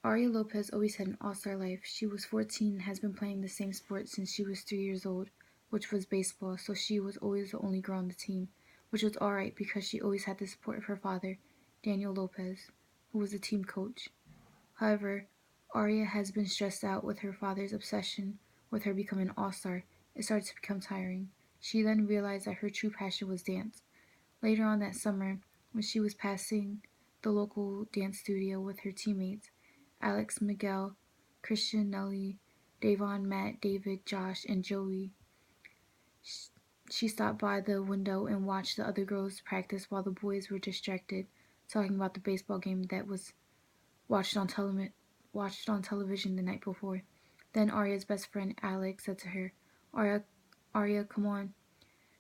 Aria Lopez always had an all-star life. She was 14 and has been playing the same sport since she was 3 years old, which was baseball, so she was always the only girl on the team, which was alright because she always had the support of her father, Daniel Lopez, who was the team coach. However, Aria has been stressed out with her father's obsession with her becoming an all-star. It started to become tiring. She then realized that her true passion was dance. Later on that summer, when she was passing the local dance studio with her teammates, Alex, Miguel, Christian, Nelly, Davon, Matt, David, Josh, and Joey, she stopped by the window and watched the other girls practice while the boys were distracted, talking about the baseball game that was watched on television the night before. Then Arya's best friend Alex said to her, Arya, come on.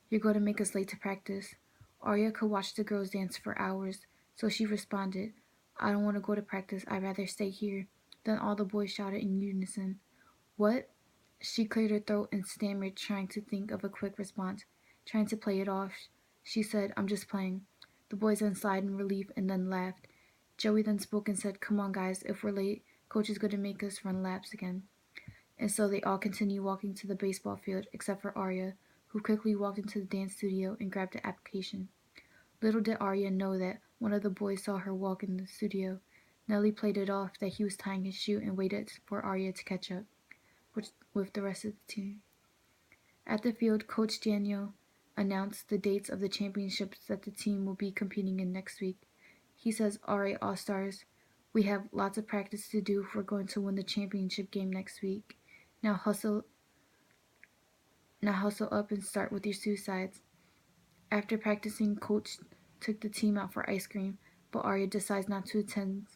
You're going to make us late to practice." Arya could watch the girls dance for hours, so she responded, "I don't want to go to practice. I'd rather stay here." Then all the boys shouted in unison, "What?" She cleared her throat and stammered, trying to think of a quick response. Trying to play it off, she said, "I'm just playing." The boys then sighed in relief and then laughed. Joey then spoke and said, "Come on, guys. If we're late, Coach is going to make us run laps again." And so they all continued walking to the baseball field, except for Arya, who quickly walked into the dance studio and grabbed the application. Little did Arya know that one of the boys saw her walk in the studio. Nelly played it off that he was tying his shoe and waited for Arya to catch up with the rest of the team. At the field, Coach Daniel announced the dates of the championships that the team will be competing in next week. He says, "Alright, All Stars, we have lots of practice to do if we're going to win the championship game next week. Now hustle up and start with your suicides." After practicing, Coach took the team out for ice cream, but Arya decides not to attend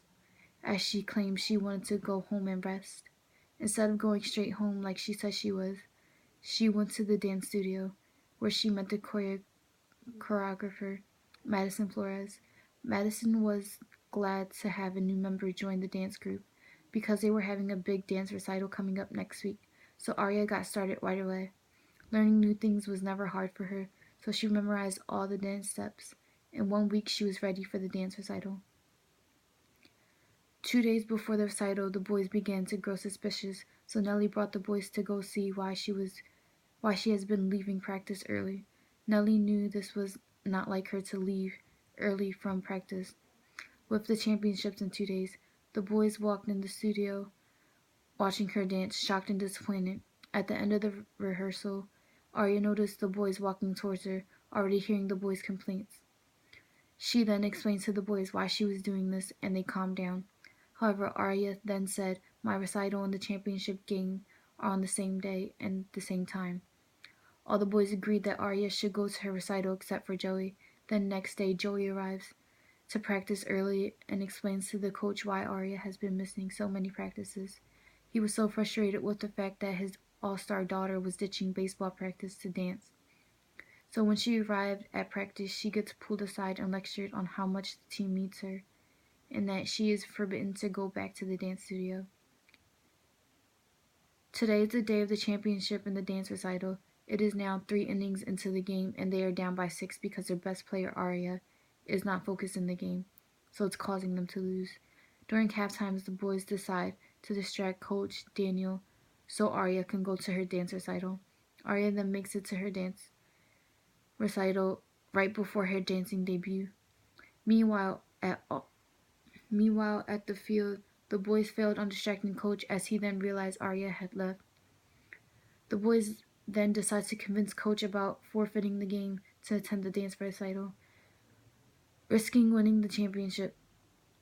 as she claims she wanted to go home and rest. Instead of going straight home like she said she went to the dance studio, where she met the choreographer, Madison Flores. Madison was glad to have a new member join the dance group because they were having a big dance recital coming up next week, so Arya got started right away. Learning new things was never hard for her, so she memorized all the dance steps. In 1 week, she was ready for the dance recital. 2 days before the recital, the boys began to grow suspicious, so Nellie brought the boys to go see why she has been leaving practice early. Nellie knew this was not like her to leave early from practice. With the championships in 2 days, the boys walked in the studio, watching her dance, shocked and disappointed. At the end of the rehearsal, Arya noticed the boys walking towards her, already hearing the boys' complaints. She then explained to the boys why she was doing this, and they calmed down. However, Arya then said, "My recital and the championship game are on the same day and the same time." All the boys agreed that Arya should go to her recital except for Joey. Then next day, Joey arrives to practice early and explains to the coach why Arya has been missing so many practices. He was so frustrated with the fact that his all-star daughter was ditching baseball practice to dance. So when she arrived at practice, she gets pulled aside and lectured on how much the team needs her, and that she is forbidden to go back to the dance studio. Today is the day of the championship and the dance recital. It is now 3 innings into the game, and they are down by 6 because their best player, Arya, is not focused in the game, so it's causing them to lose. During halftime, the boys decide to distract Coach Daniel so Arya can go to her dance recital. Arya then makes it to her dance recital right before her dancing debut. Meanwhile, at the field, the boys failed on distracting Coach as he then realized Arya had left. The boys then decide to convince Coach about forfeiting the game to attend the dance recital, risking winning the championship.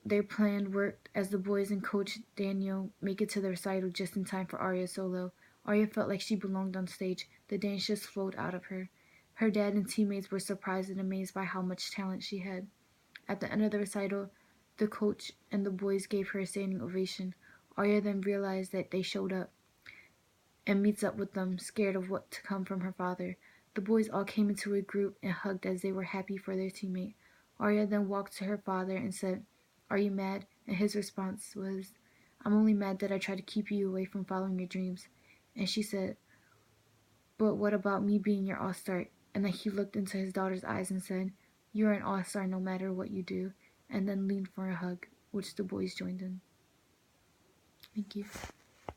Their plan worked as the boys and Coach Daniel make it to the recital just in time for Arya's solo. Arya felt like she belonged on stage. The dance just flowed out of her. Her dad and teammates were surprised and amazed by how much talent she had. At the end of the recital, the coach and the boys gave her a standing ovation. Arya then realized that they showed up and meets up with them, scared of what to come from her father. The boys all came into a group and hugged as they were happy for their teammate. Arya then walked to her father and said, "Are you mad?" And his response was, "I'm only mad that I tried to keep you away from following your dreams." And she said, "But what about me being your all-star?" And then he looked into his daughter's eyes and said, "You're an all-star no matter what you do," and then leaned for a hug, which the boys joined in. Thank you.